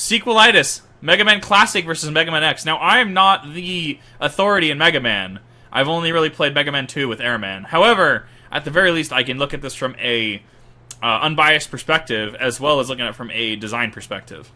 Sequelitis, Mega Man Classic versus Mega Man X. Now, I am not the authority in Mega Man. I've only really played Mega Man 2 with Airman. However, at the very least, I can look at this from a unbiased perspective, as well as looking at it from a design perspective.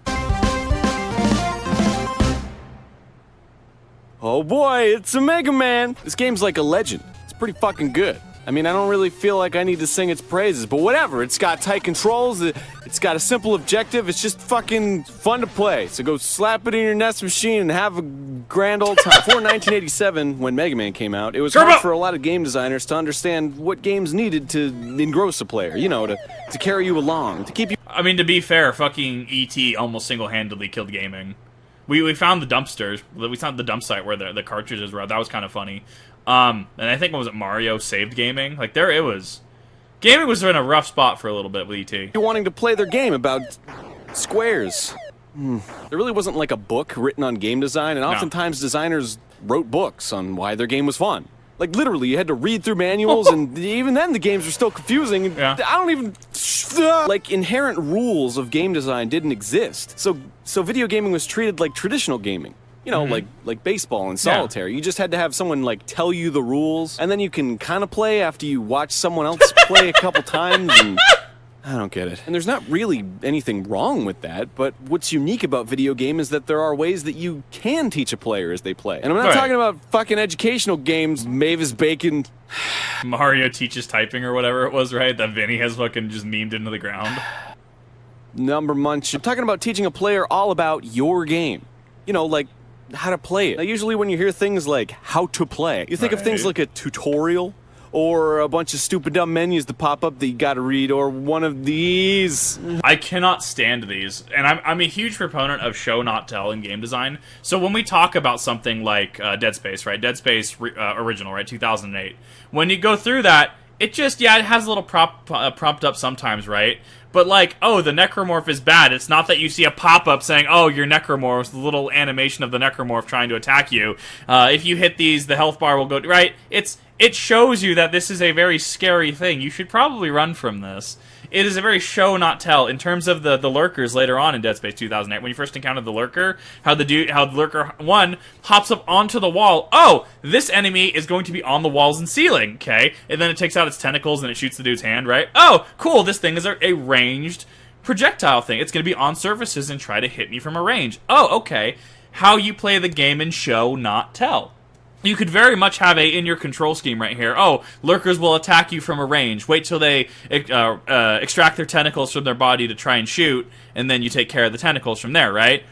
Oh boy, it's a Mega Man! This game's like a legend. It's pretty fucking good. I mean, I don't really feel like I need to sing its praises, but whatever. It's got tight controls, it's got a simple objective, it's just fucking fun to play. So go slap it in your NES machine and have a grand old time. Before 1987, when Mega Man came out, it was hard for a lot of game designers to understand what games needed to engross a player, you know, to carry you along, to keep you... I mean, to be fair, fucking E.T. almost single-handedly killed gaming. We found the dumpsters. We found the dump site where the cartridges were. That was kind of funny. And I think, what was it, Mario saved gaming? Like, there it was. Gaming was in a rough spot for a little bit with E.T. You're wanting to play their game about squares. There really wasn't like a book written on game design, and oftentimes designers wrote books on why their game was fun. Like, literally, you had to read through manuals, and even then the games were still confusing. Yeah. I don't even... Like, inherent rules of game design didn't exist. So video gaming was treated like traditional gaming. You know, like baseball and solitaire. You just had to have someone, like, tell you the rules, and then you can kind of play after you watch someone else play a couple times, and... I don't get it. And there's not really anything wrong with that, but what's unique about video game is that there are ways that you can teach a player as they play. And I'm not talking about fucking educational games, Mavis Bacon... Mario teaches typing or whatever it was, right? That Vinny has fucking just memed into the ground. Number munch. I'm talking about teaching a player all about your game. You know, like, how to play it. Now, usually when you hear things like, how to play, you think of things like a tutorial, or a bunch of stupid dumb menus that pop up that you gotta read, or one of these. I cannot stand these, and I'm a huge proponent of show not tell in game design. So when we talk about something like Dead Space, right? Dead Space original, right? 2008. When you go through that, it just, it has a little prompt up sometimes, right? But like, oh, the necromorph is bad. It's not that you see a pop-up saying, oh, you're necromorph, the little animation of the necromorph trying to attack you. If you hit these, the health bar will go, right? It shows you that this is a very scary thing. You should probably run from this. It is a very show not tell in terms of the lurkers later on in Dead Space 2008. When you first encountered the lurker, how the lurker 1 hops up onto the wall. Oh, this enemy is going to be on the walls and ceiling, okay? And then it takes out its tentacles and it shoots the dude's hand, right? Oh, cool, this thing is a ranged projectile thing. It's going to be on surfaces and try to hit me from a range. Oh, okay. How you play the game in show not tell. You could very much have in your control scheme right here, oh, lurkers will attack you from a range. Wait till they extract their tentacles from their body to try and shoot, and then you take care of the tentacles from there, right?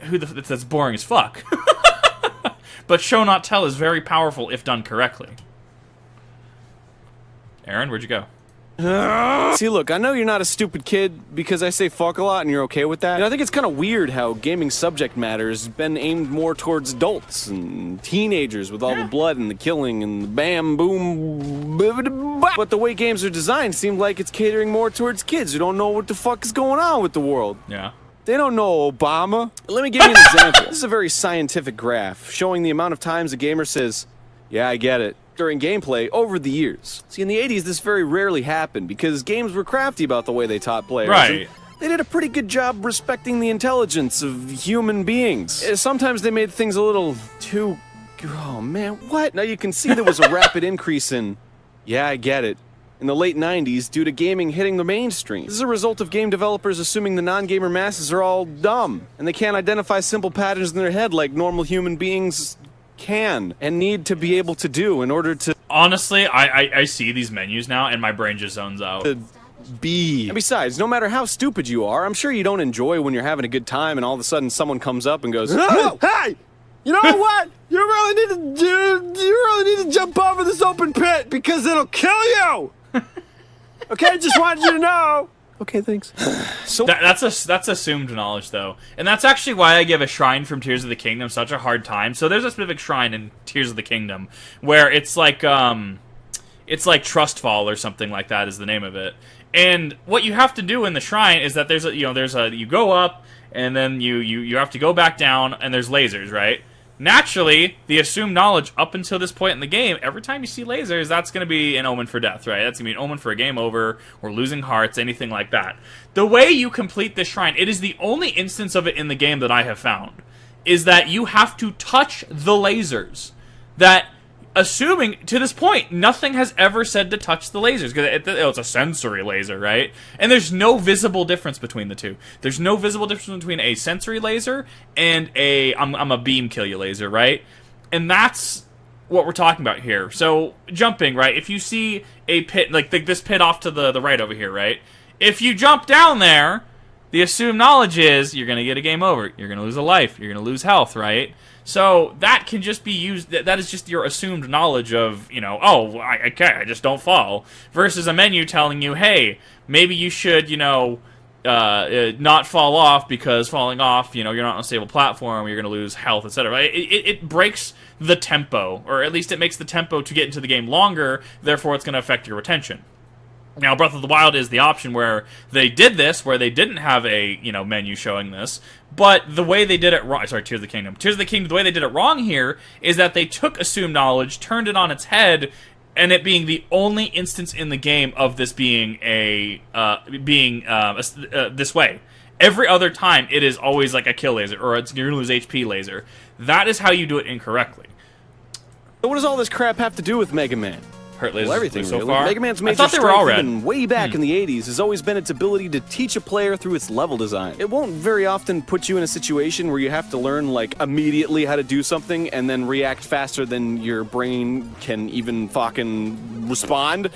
That's boring as fuck. But show not tell is very powerful if done correctly. Aaron, where'd you go? See, look, I know you're not a stupid kid because I say fuck a lot and you're okay with that. And I think it's kind of weird how gaming subject matter has been aimed more towards adults and teenagers with all the blood and the killing and the bam, boom, but the way games are designed seems like it's catering more towards kids who don't know what the fuck is going on with the world. Yeah. They don't know Obama. Let me give you an example. This is a very scientific graph showing the amount of times a gamer says, yeah, I get it, during gameplay over the years. See, in the 80s, this very rarely happened because games were crafty about the way they taught players. Right. They did a pretty good job respecting the intelligence of human beings. Sometimes they made things a little too... Oh, man, what? Now you can see there was a rapid increase in... Yeah, I get it. In the late 90s, due to gaming hitting the mainstream. This is a result of game developers assuming the non-gamer masses are all dumb, and they can't identify simple patterns in their head like normal human beings can and need to be able to do in order to... Honestly, I see these menus now, and my brain just zones out. And besides, no matter how stupid you are, I'm sure you don't enjoy when you're having a good time and all of a sudden someone comes up and goes, "Oh, hey! You know what? You really need to jump over this open pit because it'll kill you! Okay, just wanted you to know." Okay, thanks. So that's assumed knowledge, though, and that's actually why I give a shrine from Tears of the Kingdom such a hard time. So there's a specific shrine in Tears of the Kingdom where it's like Trustfall or something like that is the name of it. And what you have to do in the shrine is that you go up and then you have to go back down and there's lasers, right? naturally, the assumed knowledge up until this point in the game, every time you see lasers, that's going to be an omen for death, right? That's going to be an omen for a game over, or losing hearts, anything like that. The way you complete this shrine, it is the only instance of it in the game that I have found, is that you have to touch the lasers. That, assuming, to this point, nothing has ever said to touch the lasers, because it's a sensory laser, right? And there's no visible difference between the two. There's no visible difference between a sensory laser and I'm a beam kill you laser, right? And that's what we're talking about here. So, jumping, right? If you see a pit, like this pit off to the right over here, right? If you jump down there, the assumed knowledge is you're going to get a game over. You're going to lose a life. You're going to lose health, right? So that can just be used, that is just your assumed knowledge of, you know, oh, I just don't fall. Versus a menu telling you, hey, maybe you should, you know, not fall off, because falling off, you know, you're not on a stable platform, you're going to lose health, etc. Right? It breaks the tempo, or at least it makes the tempo to get into the game longer, therefore it's going to affect your retention. Now, Breath of the Wild is the option where they did this, where they didn't have a, you know, menu showing this, but the way they did it wrong, sorry, Tears of the Kingdom. Tears of the Kingdom, the way they did it wrong here is that they took assumed knowledge, turned it on its head, and it being the only instance in the game of this being this way. Every other time, it is always like a kill laser, or it's you're going to lose HP laser. That is how you do it incorrectly. What does all this crap have to do with Mega Man? Hurt lasers, Well, everything so really. far. Mega Man's major strength, even way back in the 80s, has always been its ability to teach a player through its level design. It won't very often put you in a situation where you have to learn, like, immediately how to do something and then react faster than your brain can even fucking respond.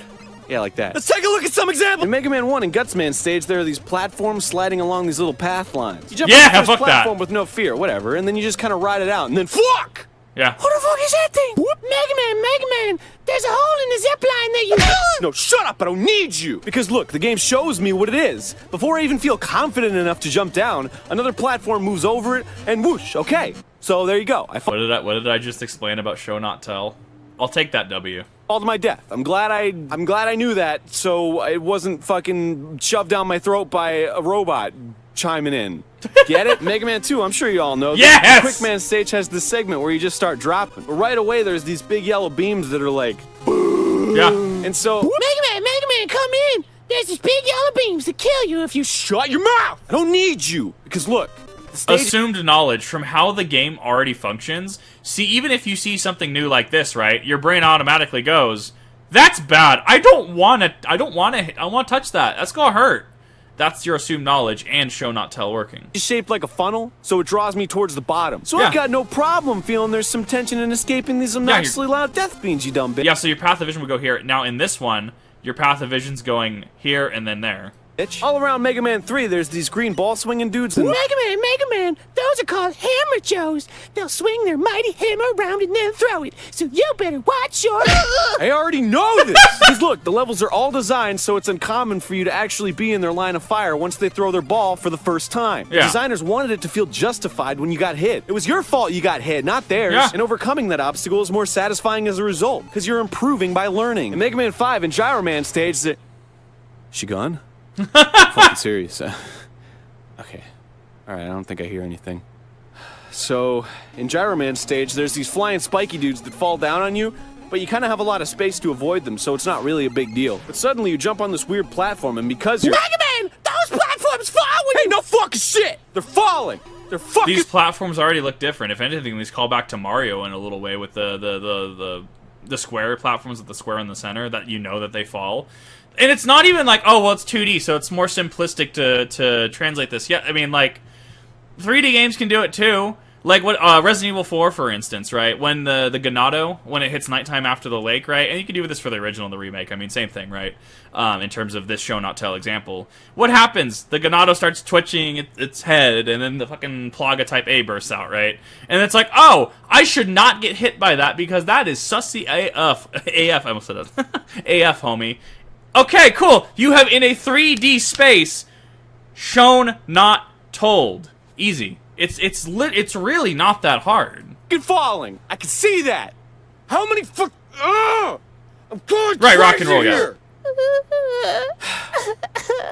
Yeah, like that. Let's take a look at some examples! In Mega Man 1 and Gutsman stage, there are these platforms sliding along these little path lines. You jump on the first platform with no fear, whatever, and then you just kind of ride it out, and then fuck! Yeah. Who the fuck is that thing? Whoop. Mega Man, there's a hole in the zip line that you... No, shut up, I don't need you! Because look, the game shows me what it is. Before I even feel confident enough to jump down, another platform moves over it, and whoosh, okay. So there you go. What did I just explain about show not tell? I'll take that W. Fall to my death. I'm glad I knew that, so it wasn't fucking shoved down my throat by a robot chiming in. Get it? Mega Man 2, I'm sure you all know. Yes! The Quick Man stage has this segment where you just start dropping. But right away, there's these big yellow beams that are like, yeah. And so, Mega Man, come in! There's these big yellow beams that kill you if you shut your mouth! I don't need you! Because look, the stage... Assumed knowledge from how the game already functions. See, even if you see something new like this, right, your brain automatically goes, that's bad. I want to touch that. That's gonna hurt. That's your assumed knowledge and show not tell working. It's shaped like a funnel, so it draws me towards the bottom. So I've got no problem feeling there's some tension in escaping these obnoxiously loud death beams, you dumb bitch. Yeah, so your path of vision would go here. Now in this one, your path of vision's going here and then there. All around Mega Man 3, there's these green ball swinging dudes. And Mega Man, those are called hammer joes. They'll swing their mighty hammer around and then throw it. So you better watch your... I already know this! Because look, the levels are all designed so it's uncommon for you to actually be in their line of fire once they throw their ball for the first time. Yeah. Designers wanted it to feel justified when you got hit. It was your fault you got hit, not theirs. Yeah. And overcoming that obstacle is more satisfying as a result, because you're improving by learning. In Mega Man 5 and Gyro Man stage, she gone? Fucking serious. Okay. Alright, I don't think I hear anything. So, in Gyro Man stage, there's these flying spiky dudes that fall down on you, but you kind of have a lot of space to avoid them, so it's not really a big deal. But suddenly you jump on this weird platform, and because you're— Mega Man, those platforms fall when Hey, no fucking shit! They're falling! They're fucking— These platforms already look different. If anything, these call back to Mario in a little way with the square platforms with the square in the center that you know that they fall. And it's not even like, oh, well, it's 2D, so it's more simplistic to translate this. Yeah, I mean, like, 3D games can do it, too. Like, what Resident Evil 4, for instance, right? When the Ganado, when it hits nighttime after the lake, right? And you can do this for the original and the remake. I mean, same thing, right? In terms of this show, not tell example. What happens? The Ganado starts twitching its head, and then the fucking Plaga Type A bursts out, right? And it's like, oh, I should not get hit by that because that is sussy AF. AF, I almost said that. AF, homie. Okay, cool. You have in a 3D space shown not told. Easy. It's really not that hard. Fucking falling. I can see that. How many I'm going right, rock and roll, here.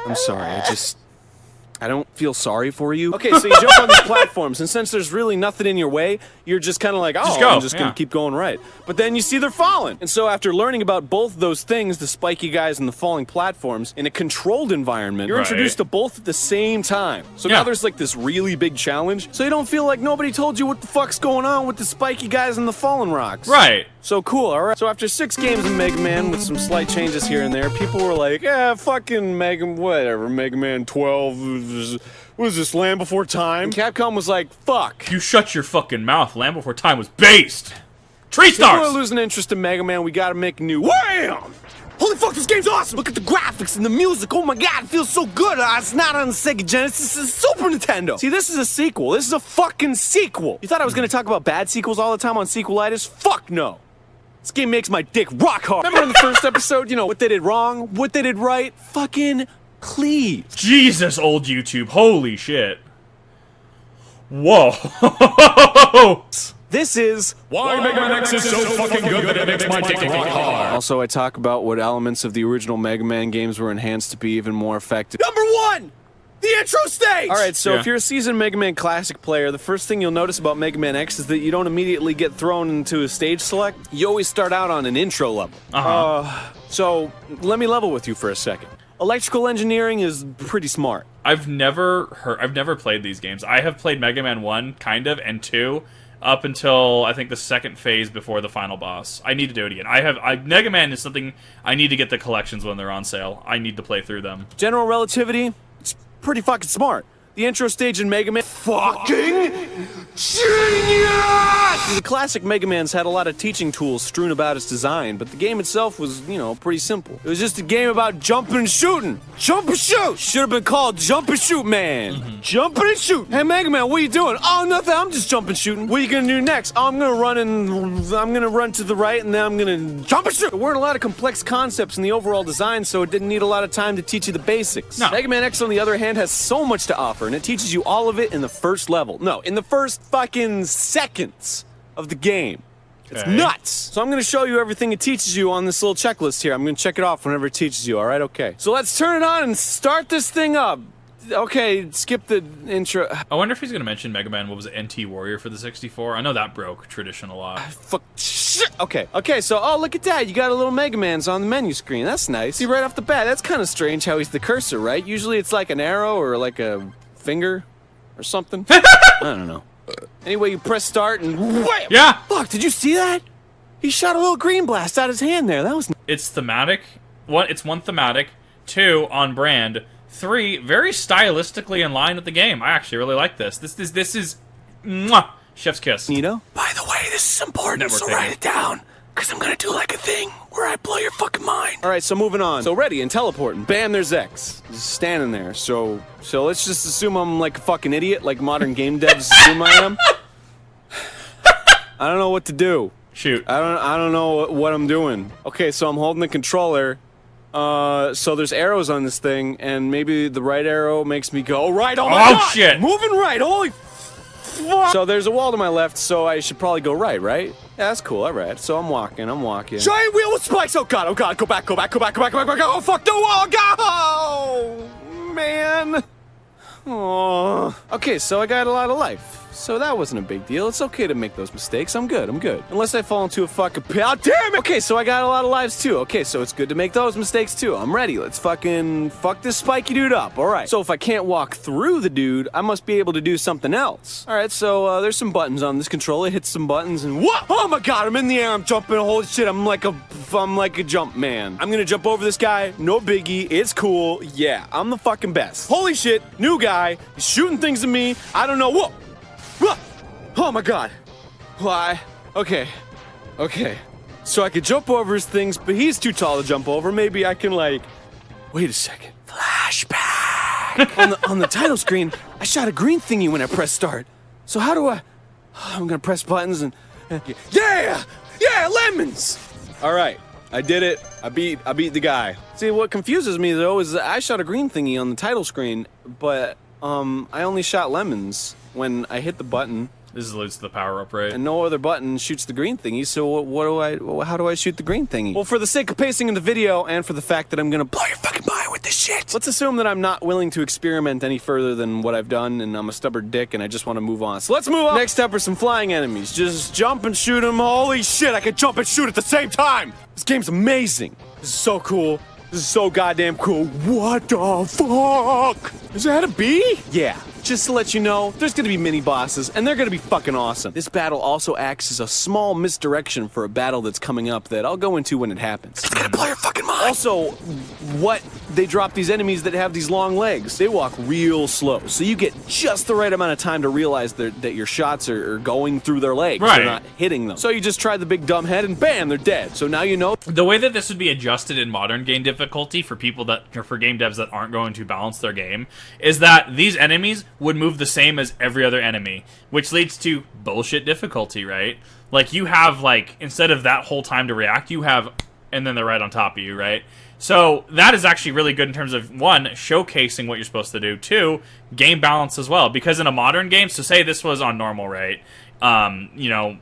I'm sorry. I don't feel sorry for you. Okay, so you jump on these platforms, and since there's really nothing in your way, you're just kind of like, oh, I'm just gonna keep going right. But then you see they're falling. And so after learning about both those things, the spiky guys and the falling platforms, in a controlled environment, you're introduced to both at the same time. So now there's like this really big challenge, so you don't feel like nobody told you what the fuck's going on with the spiky guys and the fallen rocks. Right. So cool, alright. So after 6 games of Mega Man with some slight changes here and there, people were like, fucking Mega Man 12, was this Land Before Time? And Capcom was like, fuck. You shut your fucking mouth. Land Before Time was based. Tree stars! People are losing interest in Mega Man, we gotta make a new Wham! Holy fuck, this game's awesome! Look at the graphics and the music, oh my god, it feels so good! It's not on the Sega Genesis, it's Super Nintendo! See, this is a sequel. This is a fucking sequel! You thought I was gonna talk about bad sequels all the time on Sequelitis? Fuck no! This game makes my dick rock hard. Remember in the first episode, you know, what they did wrong, what they did right? Fucking please. Jesus, old YouTube. Holy shit. Whoa. This is why Mega Man X is so fucking good that it makes my dick rock hard. Also, I talk about what elements of the original Mega Man games were enhanced to be even more effective. Number 1! The intro stage! Alright, so if you're a seasoned Mega Man Classic player, the first thing you'll notice about Mega Man X is that you don't immediately get thrown into a stage select. You always start out on an intro level. So, let me level with you for a second. Electrical engineering is pretty smart. I've never played these games. I have played Mega Man 1, kind of, and 2, up until, I think, the second phase before the final boss. I need to do it again. Mega Man is something I need to get the collections when they're on sale. I need to play through them. General relativity, it's pretty fucking smart. The intro stage in Mega Man... Fucking genius! The classic Mega Man's had a lot of teaching tools strewn about its design, but the game itself was, you know, pretty simple. It was just a game about jumping and shooting. Jump and shoot! Should have been called Jump and Shoot Man. Jumping and shooting. Hey, Mega Man, what are you doing? Oh, nothing, I'm just jumping and shooting. What are you gonna do next? Oh, I'm gonna run to the right, and then I'm gonna jump and shoot! There weren't a lot of complex concepts in the overall design, so it didn't need a lot of time to teach you the basics. No. Mega Man X, on the other hand, has so much to offer, and it teaches you all of it in the first level. No, in the first fucking seconds of the game. It's nuts! So I'm gonna show you everything it teaches you on this little checklist here. I'm gonna check it off whenever it teaches you, alright? Okay. So let's turn it on and start this thing up. Okay, skip the intro. I wonder if he's gonna mention Mega Man, what was it, NT Warrior for the 64? I know that broke tradition a lot. Fuck, shit! Okay, so, oh, look at that. You got a little Mega Man's on the menu screen. That's nice. See, right off the bat, that's kind of strange how he's the cursor, right? Usually it's like an arrow or like a finger or something. I don't know. Anyway, you press start and wham! Yeah! Fuck, did you see that? He shot a little green blast out his hand there. That was... It's thematic. It's 1, thematic. 2, on brand. 3, very stylistically in line with the game. I actually really like this. This is mwah, chef's kiss. Neato? By the way, this is important, so write it down. Because I'm gonna do like a thing where I blow your fucking mind. Alright, so moving on. So ready and teleporting. Bam, there's X. Just standing there. So let's just assume I'm like a fucking idiot, like modern game devs assume I am. I don't know what to do. Shoot. I don't know what I'm doing. Okay, so I'm holding the controller. So there's arrows on this thing, and maybe the right arrow makes me go right. Oh my god! Shit! Moving right. Holy fuck! So there's a wall to my left, so I should probably go right, right? Yeah, that's cool. All right. So I'm walking. Giant wheel with spikes. Oh god! Go back. Oh fuck! No! Oh god! Oh man! Oh. Okay, so I got a lot of life. So that wasn't a big deal. It's okay to make those mistakes. I'm good. Unless I fall into a fucking pit. Oh, damn it! Okay, so I got a lot of lives too. Okay, so it's good to make those mistakes too. I'm ready. Let's fucking fuck this spiky dude up. Alright. So if I can't walk through the dude, I must be able to do something else. Alright, so there's some buttons on this controller. Hit some buttons and what? Oh my god, I'm in the air. I'm jumping. Holy shit, I'm like a jump man. I'm gonna jump over this guy. No biggie. It's cool. Yeah, I'm the fucking best. Holy shit, new guy. He's shooting things at me. I don't know. Whoa. Oh my god. Why? Okay. So I could jump over his things, but he's too tall to jump over. Maybe I can, like... Wait a second. Flashback! on the title screen, I shot a green thingy when I pressed start. So how do I... I'm gonna press buttons and... Yeah! Lemons! Alright. I did it. I beat the guy. See, what confuses me, though, is that I shot a green thingy on the title screen, but, I only shot lemons when I hit the button. This alludes to the power-up, right? And no other button shoots the green thingy, so how do I shoot the green thingy? Well, for the sake of pacing in the video, and for the fact that I'm gonna blow your fucking mind with this shit. Let's assume that I'm not willing to experiment any further than what I've done, and I'm a stubborn dick, and I just want to move on. So let's move on. Next up are some flying enemies. Just jump and shoot them. Holy shit, I can jump and shoot at the same time. This game's amazing. This is so cool. This is so goddamn cool. What the fuck? Is that a bee? Yeah. Just to let you know, there's gonna be mini bosses, and they're gonna be fucking awesome. This battle also acts as a small misdirection for a battle that's coming up that I'll go into when it happens. It's gonna blow your fucking mind. Also, what they drop these enemies that have these long legs. They walk real slow, so you get just the right amount of time to realize that your shots are going through their legs. Right. They're not hitting them. So you just try the big dumb head, and bam, they're dead. So now you know. The way that this would be adjusted in modern game difficulty for people that, or for game devs that aren't going to balance their game, is that these enemies would move the same as every other enemy, which leads to bullshit difficulty, right? Like, you have, like, instead of that whole time to react, you have, and then they're right on top of you, right? So that is actually really good in terms of, one, showcasing what you're supposed to do, two, game balance as well, because in a modern game, so say this was on normal, right? You know,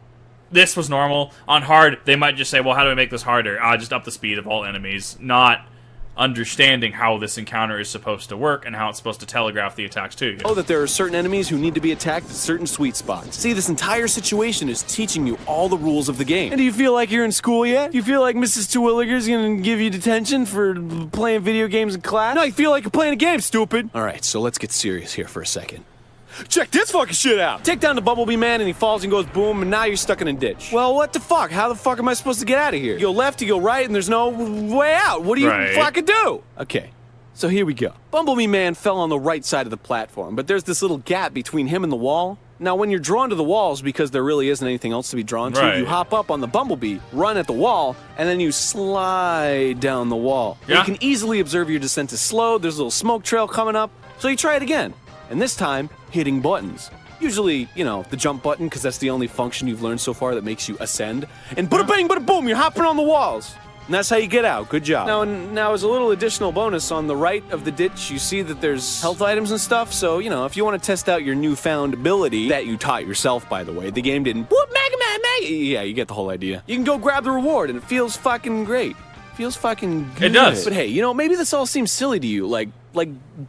this was normal. On hard, they might just say, well, how do I make this harder? Just up the speed of all enemies, not understanding how this encounter is supposed to work and how it's supposed to telegraph the attacks to you. Oh, that there are certain enemies who need to be attacked at certain sweet spots. See, this entire situation is teaching you all the rules of the game. And do you feel like you're in school yet? Do you feel like Mrs. Terwilliger's gonna give you detention for playing video games in class? No, you feel like you're playing a game, stupid. Alright, so let's get serious here for a second. Check this fucking shit out! Take down the Bumblebee Man and he falls and goes boom, and now you're stuck in a ditch. Well, what the fuck? How the fuck am I supposed to get out of here? You go left, you go right, and there's no way out. What do you fucking do? Okay, so here we go. Bumblebee Man fell on the right side of the platform, but there's this little gap between him and the wall. Now, when you're drawn to the walls, because there really isn't anything else to be drawn to, you hop up on the Bumblebee, run at the wall, and then you slide down the wall. Yeah. You can easily observe your descent is slow, there's a little smoke trail coming up, so you try it again. And this time, hitting buttons. Usually, you know, the jump button, because that's the only function you've learned so far that makes you ascend. And bada bang, bada boom, you're hopping on the walls. And that's how you get out. Good job. Now, as a little additional bonus, on the right of the ditch, you see that there's health items and stuff. So, you know, if you want to test out your newfound ability, that you taught yourself, by the way, the game didn't whoop, Mega Man, Mega. Yeah, you get the whole idea. You can go grab the reward, and it feels fucking great. Feels fucking good. It does. But hey, you know, maybe this all seems silly to you, like,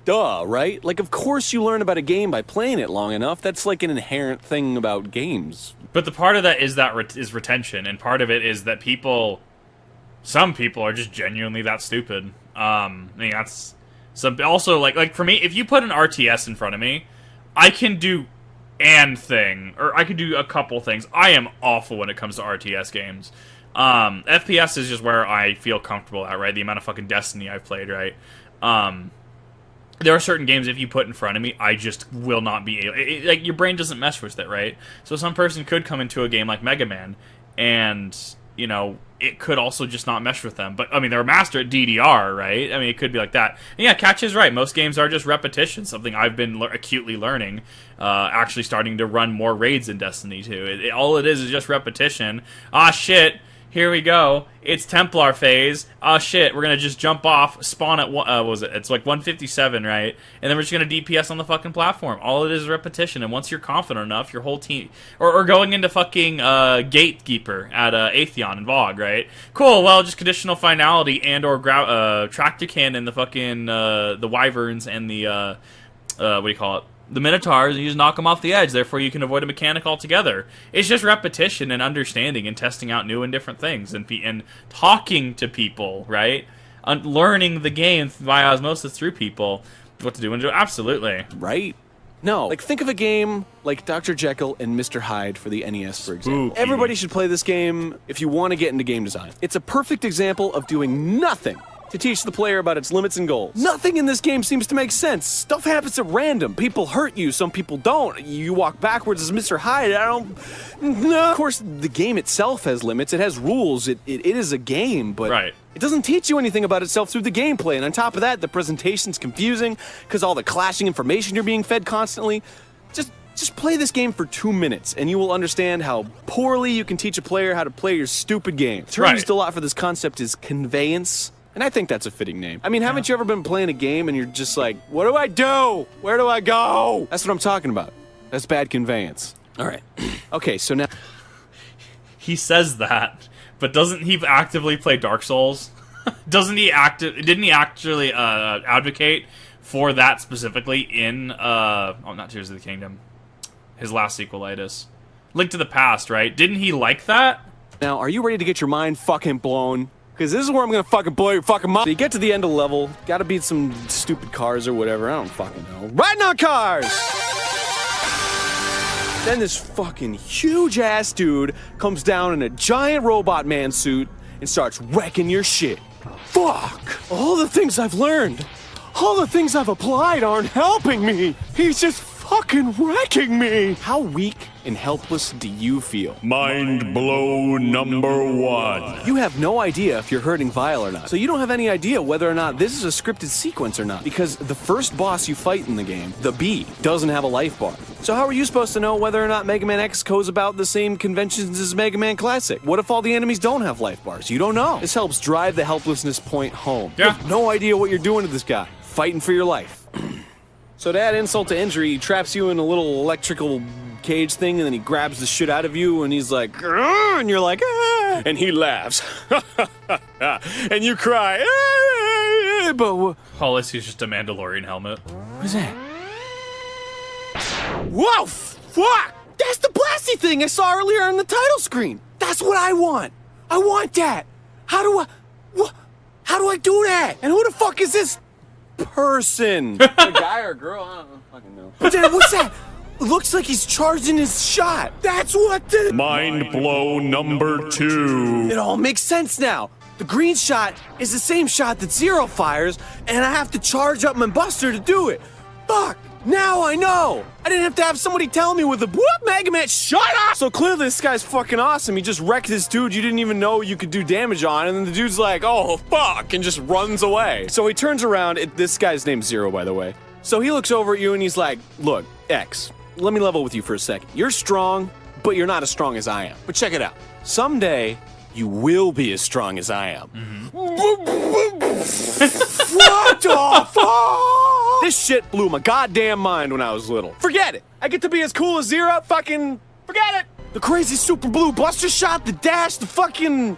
duh, right? Like, of course you learn about a game by playing it long enough. That's like an inherent thing about games. But the part of that is retention, and part of it is that some people are just genuinely that stupid. I mean, that's also like for me, if you put an RTS in front of me, I can do or I could do a couple things. I am awful when it comes to RTS games. FPS is just where I feel comfortable at, right? The amount of fucking Destiny I've played, right? There are certain games, if you put in front of me, I just will not be able... like, your brain doesn't mesh with it, right? So some person could come into a game like Mega Man, and, you know, it could also just not mesh with them. But, I mean, they're a master at DDR, right? I mean, it could be like that. And yeah, Catch is right. Most games are just repetition, something I've been acutely learning, actually starting to run more raids in Destiny 2. All it is just repetition. Ah, shit. Here we go. It's Templar phase. Oh shit, we're gonna just jump off, spawn at what was it? It's like 157, right? And then we're just gonna DPS on the fucking platform. All it is repetition, and once you're confident enough, your whole team, or going into fucking Gatekeeper at Atheon and Vogue, right? Cool. Well, just conditional finality and or tractor cannon, the fucking the wyverns and the what do you call it? The Minotaurs, and you just knock them off the edge. Therefore, you can avoid a mechanic altogether. It's just repetition and understanding and testing out new and different things and talking to people, right? Learning the game via osmosis through people, what to do and do. Absolutely. Right? No. Like, think of a game like Dr. Jekyll and Mr. Hyde for the NES, for example. Everybody should play this game if you want to get into game design. It's a perfect example of doing nothing to teach the player about its limits and goals. Nothing in this game seems to make sense. Stuff happens at random. People hurt you, some people don't. You walk backwards as Mr. Hyde. No. Of course, the game itself has limits. It has rules. It is a game, but it doesn't teach you anything about itself through the gameplay. And on top of that, the presentation's confusing because all the clashing information you're being fed constantly. Just play this game for 2 minutes, and you will understand how poorly you can teach a player how to play your stupid game. The term used a lot for this concept is conveyance. And I think that's a fitting name. I mean, haven't you ever been playing a game and you're just like, what do I do? Where do I go? That's what I'm talking about. That's bad conveyance. All right. Okay, so now... He says that, but doesn't he actively play Dark Souls? Didn't he actually advocate for that specifically in not Tears of the Kingdom, his last Sequelitis, Link to the Past, right? Didn't he like that? Now, are you ready to get your mind fucking blown? Because this is where I'm gonna fucking blow your fucking mind. So you get to the end of the level, gotta beat some stupid cars or whatever, I don't fucking know. Riding on cars! Then this fucking huge-ass dude comes down in a giant robot man suit and starts wrecking your shit. Fuck! All the things I've learned, all the things I've applied aren't helping me. He's just fucking wrecking me. How weak and helpless do you feel? Mind blow number 1. You have no idea if you're hurting Vile or not. So you don't have any idea whether or not this is a scripted sequence or not. Because the first boss you fight in the game, the Bee, doesn't have a life bar. So how are you supposed to know whether or not Mega Man X goes about the same conventions as Mega Man Classic? What if all the enemies don't have life bars? You don't know. This helps drive the helplessness point home. Yeah. You have no idea what you're doing to this guy. Fighting for your life. So to add insult to injury, he traps you in a little electrical cage thing, and then he grabs the shit out of you, and he's like, "Grr," and you're like, "Ah," and he laughs. And you cry, "Ah," but All I see is just a Mandalorian helmet. what's that? Whoa, fuck! That's the blasty thing I saw earlier on the title screen. That's what I want. I want that. How do I do that? And who the fuck is this person? A guy or a girl? I don't fucking know. But then what's that? It looks like he's charging his shot. That's what the... Mind blow number 2. It all makes sense now. The green shot is the same shot that Zero fires, and I have to charge up my buster to do it. Fuck! Now I know! I didn't have to have somebody tell me with a whoop, Mega Man, shut up! So clearly this guy's fucking awesome. He just wrecked this dude you didn't even know you could do damage on, and then the dude's like, oh, fuck, and just runs away. So he turns around, this guy's name's Zero, by the way. So he looks over at you and he's like, look, X, let me level with you for a second. You're strong, but you're not as strong as I am. But check it out. Someday, you will be as strong as I am. What the fuck? This shit blew my goddamn mind when I was little. Forget it. I get to be as cool as Zero. Fucking forget it. The crazy super blue buster shot, the dash, the fucking...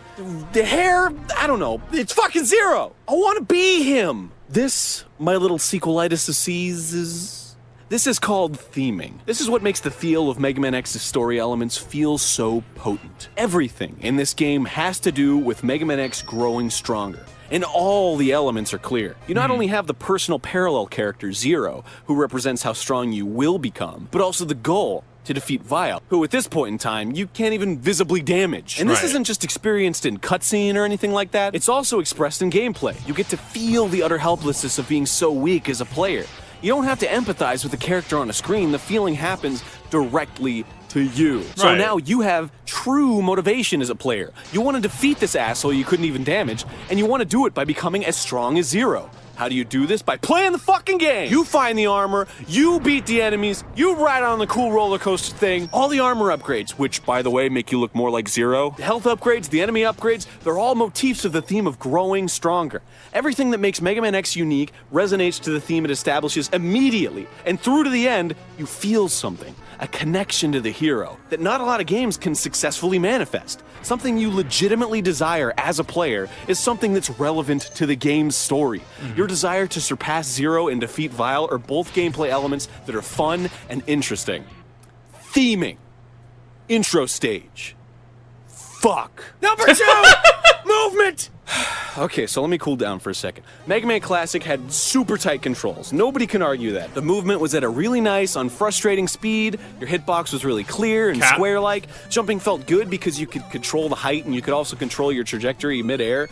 the hair, I don't know. It's fucking Zero. I want to be him. This, my little Sequelitis is... This is called theming. This is what makes the feel of Mega Man X's story elements feel so potent. Everything in this game has to do with Mega Man X growing stronger. And all the elements are clear. You not only have the personal parallel character, Zero, who represents how strong you will become, but also the goal, to defeat Vile, who at this point in time, you can't even visibly damage. And this isn't just experienced in cutscene or anything like that, it's also expressed in gameplay. You get to feel the utter helplessness of being so weak as a player. You don't have to empathize with the character on a screen, the feeling happens directly to you. So now you have true motivation as a player. You want to defeat this asshole you couldn't even damage, and you want to do it by becoming as strong as Zero. How do you do this? By playing the fucking game! You find the armor, you beat the enemies, you ride on the cool roller coaster thing, all the armor upgrades, which, by the way, make you look more like Zero, the health upgrades, the enemy upgrades, they're all motifs of the theme of growing stronger. Everything that makes Mega Man X unique resonates to the theme it establishes immediately, and through to the end, you feel something. A connection to the hero that not a lot of games can successfully manifest. Something you legitimately desire as a player is something that's relevant to the game's story. Your desire to surpass Zero and defeat Vile are both gameplay elements that are fun and interesting. Theming. Intro stage. Fuck. Number 2! Movement! Okay, so let me cool down for a second. Mega Man Classic had super tight controls. Nobody can argue that. The movement was at a really nice, unfrustrating speed. Your hitbox was really clear and square-like. Jumping felt good because you could control the height and you could also control your trajectory mid-air.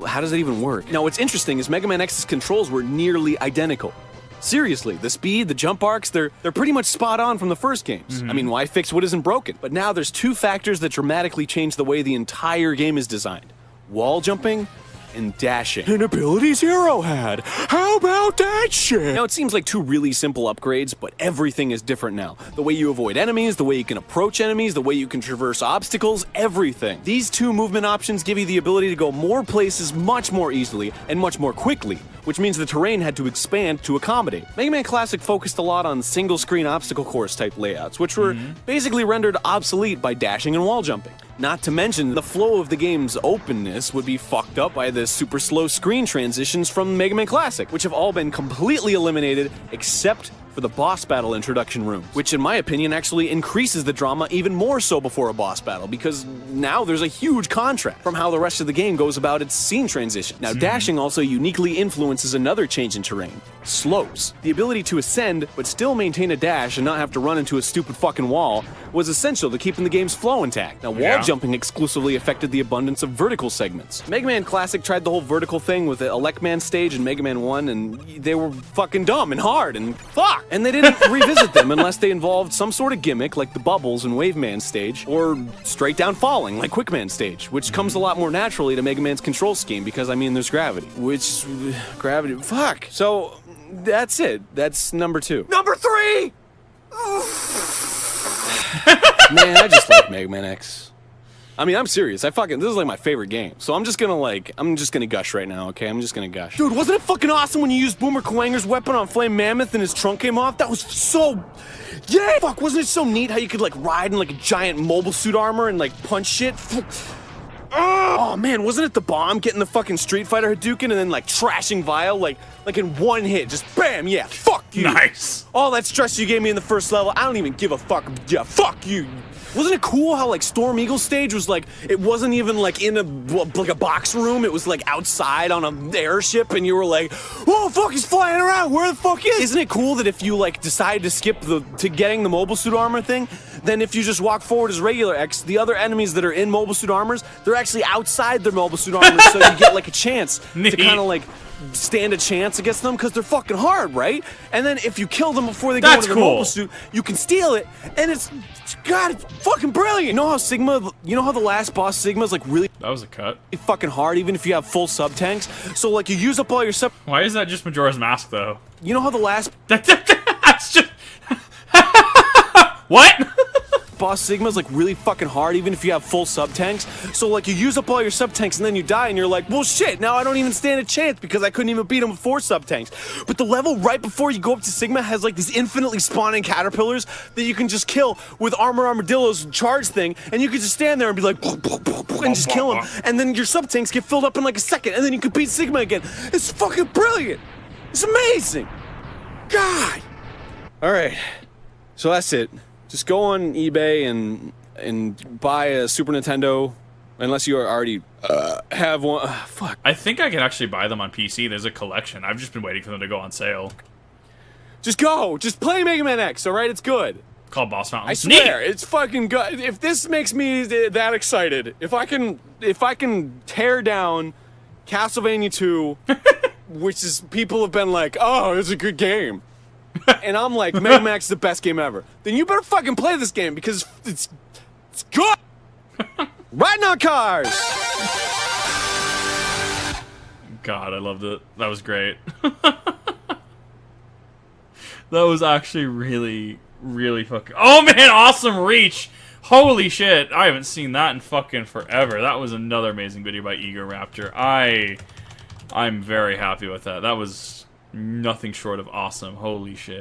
How does it even work? Now, what's interesting is Mega Man X's controls were nearly identical. Seriously, the speed, the jump arcs, they're pretty much spot on from the first games. I mean, why fix what isn't broken? But now there's two factors that dramatically change the way the entire game is designed. Wall jumping and dashing. An ability Zero had. How about that shit? Now, it seems like two really simple upgrades, but everything is different now. The way you avoid enemies, the way you can approach enemies, the way you can traverse obstacles, everything. These two movement options give you the ability to go more places much more easily and much more quickly, which means the terrain had to expand to accommodate. Mega Man Classic focused a lot on single-screen obstacle course type layouts, which were basically rendered obsolete by dashing and wall jumping. Not to mention, the flow of the game's openness would be fucked up by the super slow screen transitions from Mega Man Classic, which have all been completely eliminated except for the boss battle introduction room, which in my opinion actually increases the drama even more so before a boss battle, because now there's a huge contrast from how the rest of the game goes about its scene transition. Now, dashing also uniquely influences another change in terrain: slopes. The ability to ascend but still maintain a dash and not have to run into a stupid fucking wall was essential to keeping the game's flow intact. Now, wall jumping exclusively affected the abundance of vertical segments. Mega Man Classic tried the whole vertical thing with the Elecman stage in Mega Man 1, and they were fucking dumb and hard and fuck. And they didn't revisit them unless they involved some sort of gimmick like the bubbles in Wave Man stage, or straight down falling like Quick Man stage, which comes a lot more naturally to Mega Man's control scheme because, I mean, there's gravity. Fuck. So, that's it. That's number 2. Number 3! Man, I just like Mega Man X. I mean, I'm serious. This is like my favorite game. So I'm just gonna gush right now, okay? I'm just gonna gush. Dude, wasn't it fucking awesome when you used Boomer Kuwanger's weapon on Flame Mammoth and his trunk came off? That was so... Yeah! Fuck, wasn't it so neat how you could, like, ride in, like, a giant mobile suit armor and, like, punch shit? Oh, man, wasn't it the bomb getting the fucking Street Fighter Hadouken and then, like, trashing Vile, like in one hit? Just bam, yeah, fuck you! Nice! All that stress you gave me in the first level, I don't even give a fuck. Yeah, fuck you! Wasn't it cool how, like, Storm Eagle stage was, like, it wasn't even, like, in a box room, it was, like, outside on an airship, and you were like, oh, fuck, he's flying around, where the fuck is? Isn't it cool that if you, like, decide to skip to getting the mobile suit armor thing, then if you just walk forward as regular X, the other enemies that are in mobile suit armors, they're actually outside their mobile suit armors, so you get, like, a chance to kind of, like, stand a chance against them because they're fucking hard, right? And then if you kill them before they go into the mobile suit, you can steal it, and it's fucking brilliant. You know how the last boss Sigma is like really that was a cut fucking hard, even if you have full sub tanks. So like you use up all your sub. Why is that just Majora's Mask though? You know how the last that's just what? Boss Sigma's like really fucking hard even if you have full sub tanks. So like you use up all your sub tanks and then you die and you're like, well shit, now I don't even stand a chance because I couldn't even beat him with 4 sub tanks. But the level right before you go up to Sigma has like these infinitely spawning caterpillars that you can just kill with Armadillo's charge thing, and you can just stand there and be like and just kill him, and then your sub tanks get filled up in like a second, and then you can beat Sigma again. It's fucking brilliant. It's amazing. God. Alright. So that's it. Just go on eBay and buy a Super Nintendo, unless you already have one. Fuck. I think I can actually buy them on PC. There's a collection. I've just been waiting for them to go on sale. Just go. Just play Mega Man X, alright? It's good. Called Boss Mountain. I swear, it's fucking good. If this makes me that excited, if I can tear down Castlevania 2, which is, people have been like, oh, it's a good game. And I'm like, Mega Man X is the best game ever. Then you better fucking play this game because it's good. Riding on cars. God, I loved it. That was great. That was actually really, really fucking. Oh man, awesome reach. Holy shit, I haven't seen that in fucking forever. That was another amazing video by Egoraptor. I'm very happy with that. That was nothing short of awesome. Holy shit.